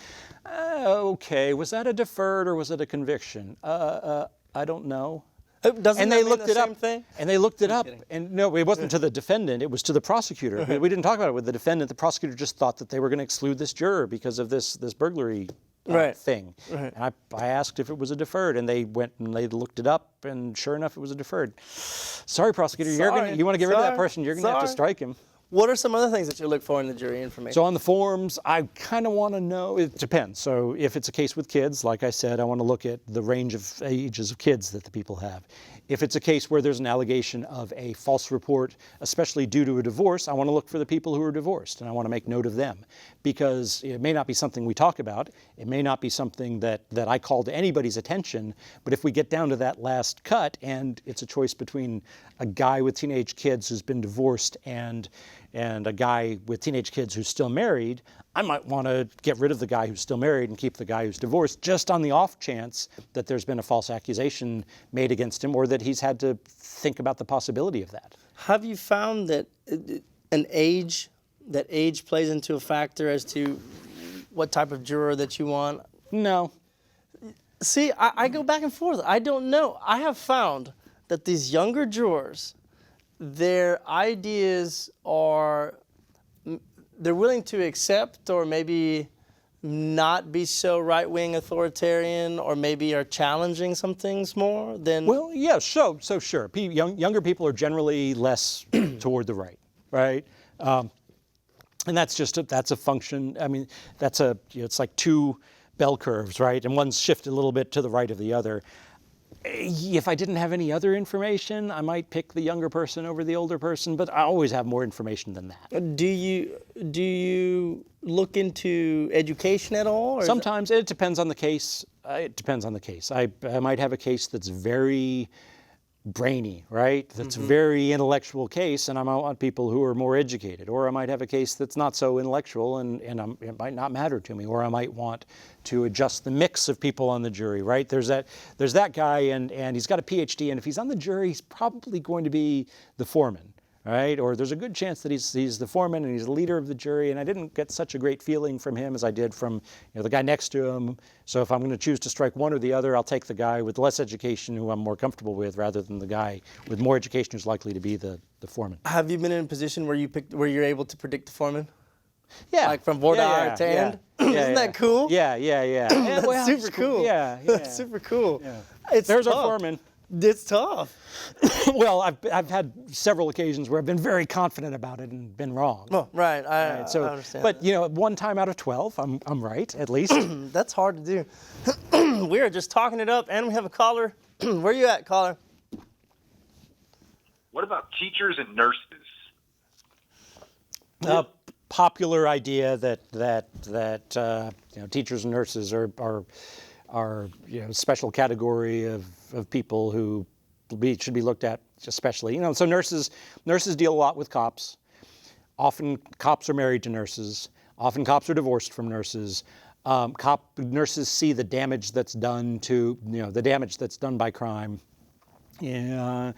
Okay, was that a deferred or was it a conviction? I don't know. Doesn't And that they mean looked the it up. same thing? And they looked it up. kidding. And no, it wasn't to the defendant. It was to the prosecutor. We didn't talk about it with the defendant. The prosecutor just thought that they were going to exclude this juror because of this burglary thing. Right. And I asked if it was a deferred, and they went and they looked it up, and sure enough, it was a deferred. Sorry, prosecutor. You want to get rid of that person, you're going to have to strike him. What are some other things that you look for in the jury information? So on the forms, I kind of want to know, it depends. So if it's a case with kids, like I said, I want to look at the range of ages of kids that the people have. If it's a case where there's an allegation of a false report, especially due to a divorce, I want to look for the people who are divorced, and I want to make note of them. Because it may not be something we talk about, it may not be something that I call to anybody's attention, but if we get down to that last cut, and it's a choice between a guy with teenage kids who's been divorced and a guy with teenage kids who's still married, I might want to get rid of the guy who's still married and keep the guy who's divorced, just on the off chance that there's been a false accusation made against him, or that he's had to think about the possibility of that. Have you found that age plays into a factor as to what type of juror that you want? No. See, I go back and forth. I don't know. I have found that these younger jurors, their ideas are, they're willing to accept or maybe not be so right-wing authoritarian, or maybe are challenging some things more than... Well, yeah, so sure. Younger people are generally less toward the right, right? And that's a function. I mean, it's like two bell curves, right? And one's shifted a little bit to the right of the other. If I didn't have any other information, I might pick the younger person over the older person, but I always have more information than that. Do you look into education at all? Or Sometimes it depends on the case. It depends on the case. I might have a case that's very brainy, right? That's a very intellectual case, and I might want people who are more educated. Or I might have a case that's not so intellectual, and it might not matter to me. Or I might want to adjust the mix of people on the jury, right? There's that guy, and he's got a PhD, and if he's on the jury, he's probably going to be the foreman, right? Or there's a good chance that he's the foreman and he's the leader of the jury, and I didn't get such a great feeling from him as I did from the guy next to him. So if I'm going to choose to strike one or the other, I'll take the guy with less education who I'm more comfortable with, rather than the guy with more education who's likely to be the foreman. Have you been in a position where you're able to predict the foreman? Yeah. Like from voir dire to end? Isn't that cool? Yeah. That's super cool. Yeah. That's super cool. Yeah. It's There's tough. our foreman. It's tough. Well, I've had several occasions where I've been very confident about it and been wrong. Oh, right. I understand. But you know, 1 time out of 12, I'm right at least. That's hard to do. We are just talking it up, and we have a caller. Where you at, caller? What about teachers and nurses? Popular idea that you know, teachers and nurses are you know, a special category of people who should be looked at especially. You know, so nurses deal a lot with cops. Often cops are married to nurses. Often cops are divorced from nurses. Nurses see the damage that's done to, you know, the damage that's done by crime. Yeah,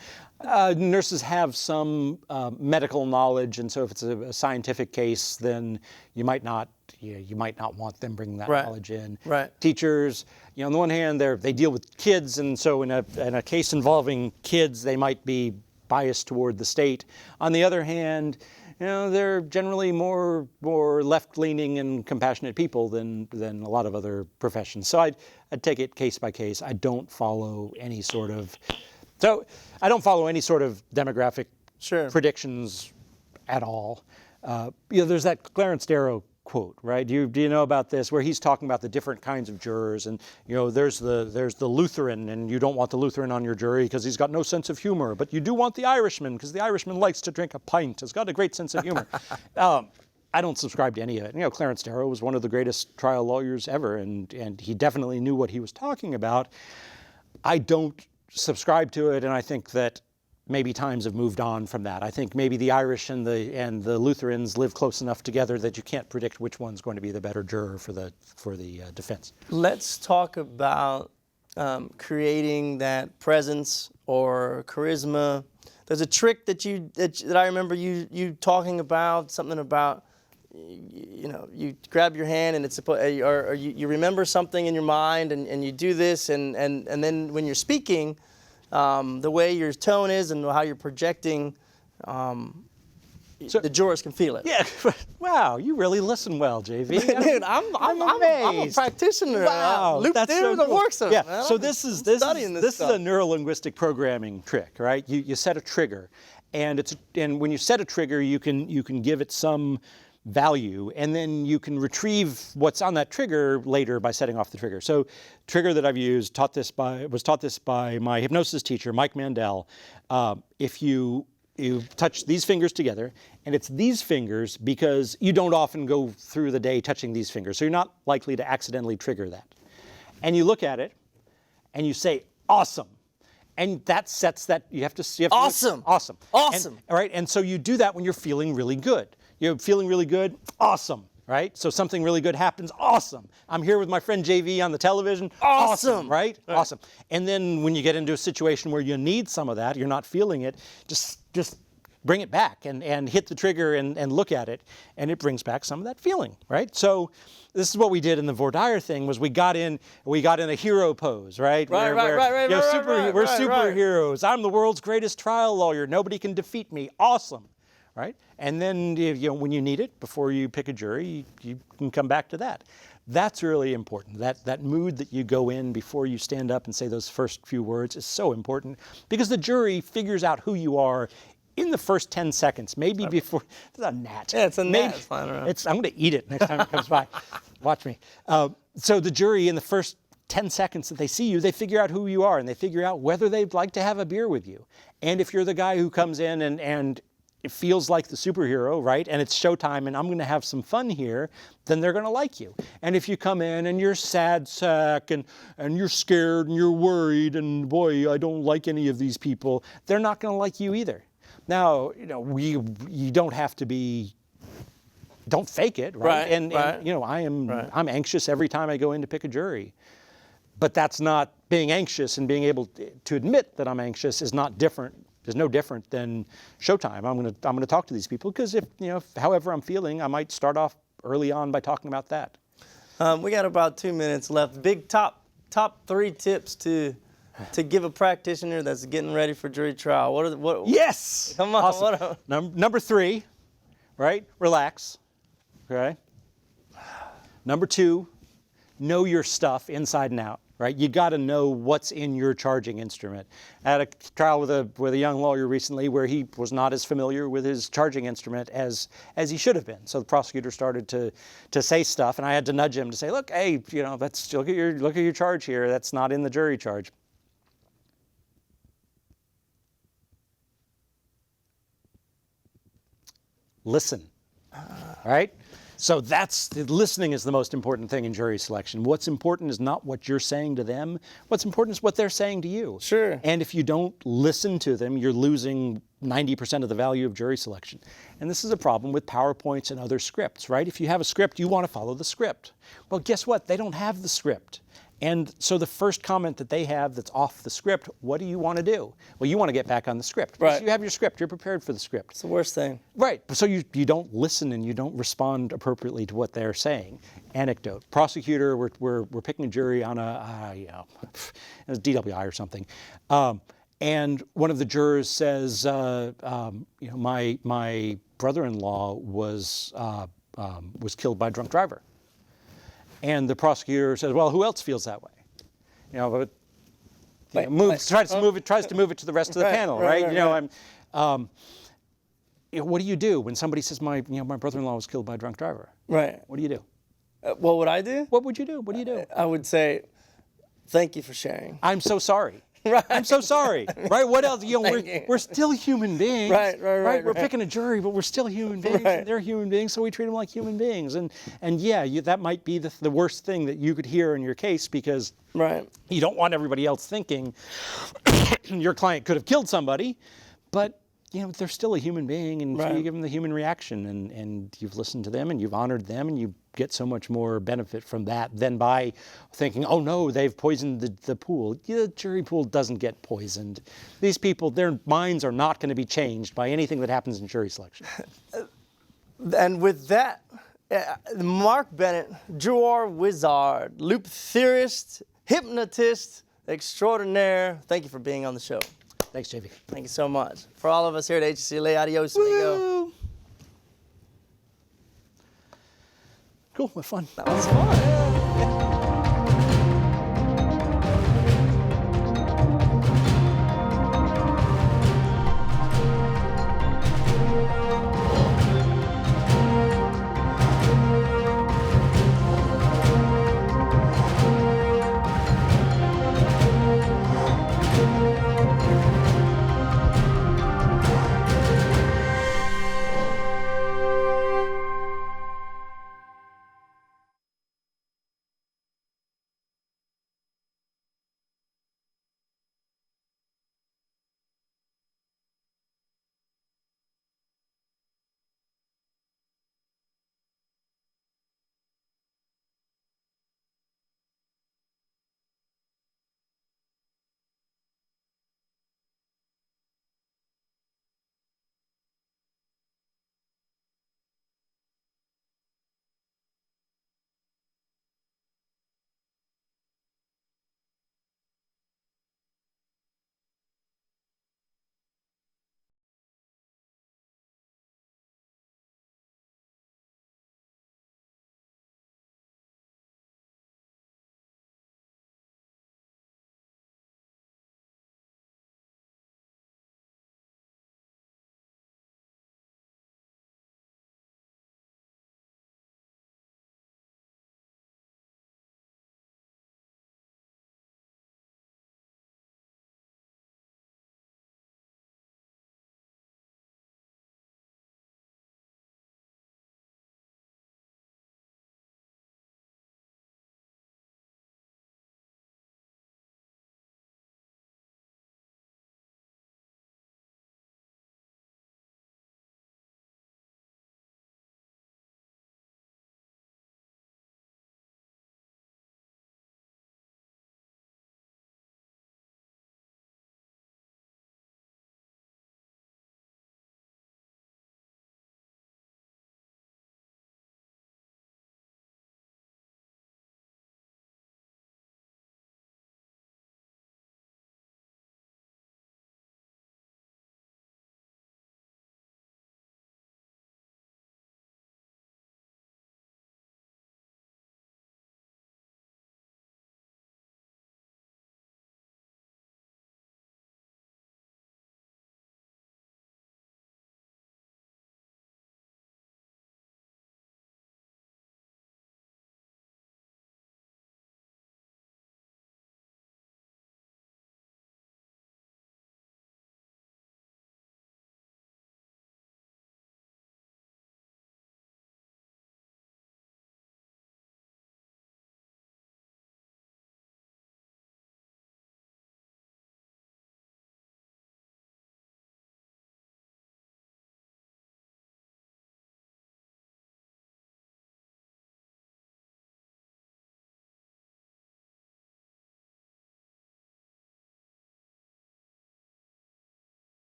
nurses have some medical knowledge, and so if it's a scientific case, then you might not want them bringing that knowledge in. Right. Teachers, you know, on the one hand, they deal with kids, and so in a case involving kids, they might be biased toward the state. On the other hand, you know, they're generally more left-leaning and compassionate people than a lot of other professions. So I'd take it case by case. I don't follow any sort of demographic predictions at all. You know, there's that Clarence Darrow quote, right? Do you know about this, where he's talking about the different kinds of jurors, and you know, there's the Lutheran, and you don't want the Lutheran on your jury because he's got no sense of humor, but you do want the Irishman because the Irishman likes to drink a pint, has got a great sense of humor. I don't subscribe to any of it. You know, Clarence Darrow was one of the greatest trial lawyers ever, and he definitely knew what he was talking about. I don't subscribe to it, and I think that maybe times have moved on from that. I think maybe the Irish and the Lutherans live close enough together that you can't predict which one's going to be the better juror for the defense. Let's talk about creating that presence or charisma. There's a trick that I remember you talking about, something about, you know, you grab your hand and it's or you remember something in your mind and you do this and then when you're speaking, the way your tone is and how you're projecting, the jurors can feel it. Yeah. Wow, you really listen well, JV. Dude, I'm a practitioner. Wow, That's so cool. Works of it, man. So this is a neuro-linguistic programming trick, right? You set a trigger, and when you set a trigger, you can give it some value, and then you can retrieve what's on that trigger later by setting off the trigger. So, trigger that I've used, was taught this by my hypnosis teacher, Mike Mandel. If you touch these fingers together, and it's these fingers because you don't often go through the day touching these fingers, so you're not likely to accidentally trigger that. And you look at it, and you say, awesome. And that sets that, you have to awesome. Awesome. Awesome. All right, and so you do that when you're feeling really good. You're feeling really good, awesome, right? So something really good happens, awesome. I'm here with my friend JV on the television, awesome, right? Awesome. And then when you get into a situation where you need some of that, you're not feeling it, just bring it back and hit the trigger and look at it, and it brings back some of that feeling, right? So this is what we did in the voir dire thing, was we got in a hero pose, right? Right. We're superheroes. I'm the world's greatest trial lawyer. Nobody can defeat me. Awesome. Right? And then, you know, when you need it, before you pick a jury, you can come back to that. That's really important. That mood that you go in before you stand up and say those first few words is so important, because the jury figures out who you are in the first 10 seconds, maybe before. It's a gnat. Yeah, it's a gnat. It's flying around. I'm going to eat it next time it comes by. Watch me. So the jury, in the first 10 seconds that they see you, they figure out who you are, and they figure out whether they'd like to have a beer with you. And if you're the guy who comes in and it feels like the superhero, right? And it's showtime and I'm going to have some fun here, then they're going to like you. And if you come in and you're sad sack and you're scared and you're worried and boy, I don't like any of these people, they're not going to like you either. Now, you know, you don't have to be, don't fake it, right? And you know, I'm anxious every time I go in to pick a jury. But that's not, being anxious and being able to admit that I'm anxious is not different. Is no different than showtime. I'm gonna talk to these people because however I'm feeling, I might start off early on by talking about that. We got about 2 minutes left. Big top 3 tips to give a practitioner that's getting ready for jury trial. What? Yes. Come on. Awesome. Number 3, right? Relax. Okay. Number 2, know your stuff inside and out. right? You got to know what's in your charging instrument. I had a trial with a young lawyer recently where he was not as familiar with his charging instrument as he should have been. So the prosecutor started to say stuff, and I had to nudge him to say, look, hey, look at your charge here. That's not in the jury charge. Listen, right? So listening is the most important thing in jury selection. What's important is not what you're saying to them. What's important is what they're saying to you. Sure. And if you don't listen to them, you're losing 90% of the value of jury selection. And this is a problem with PowerPoints and other scripts, right? If you have a script, you want to follow the script. Well, guess what? They don't have the script. And so the first comment that they have that's off the script, what do you want to do? Well, you want to get back on the script. Right. Because you have your script. You're prepared for the script. It's the worst thing. Right. So you don't listen and you don't respond appropriately to what they're saying. Anecdote. Prosecutor, we're picking a jury on a DWI or something. And one of the jurors says, my brother-in-law was killed by a drunk driver. And the prosecutor says, well, who else feels that way? Tries to move it to the rest of the panel, right? What do you do when somebody says my brother-in-law was killed by a drunk driver? Right. What do you do? What would I do? What would you do? What do you do? I would say, thank you for sharing. I'm so sorry. Right. I'm so sorry. Right? What else? We're still human beings. Right. We're picking a jury, but we're still human beings. Right. And they're human beings, so we treat them like human beings. And that might be the worst thing that you could hear in your case because you don't want everybody else thinking your client could have killed somebody, but they're still a human being, and so you give them the human reaction, and you've listened to them, and you've honored them, and you get so much more benefit from that than by thinking, oh no, they've poisoned the pool. The jury pool doesn't get poisoned. These people, their minds are not going to be changed by anything that happens in jury selection. And with that, Mark Bennett, juror wizard, loop theorist, hypnotist extraordinaire, thank you for being on the show. Thanks, JV. Thank you so much. For all of us here at HCCLA, adios, amigo. Cool, what fun. That was fun.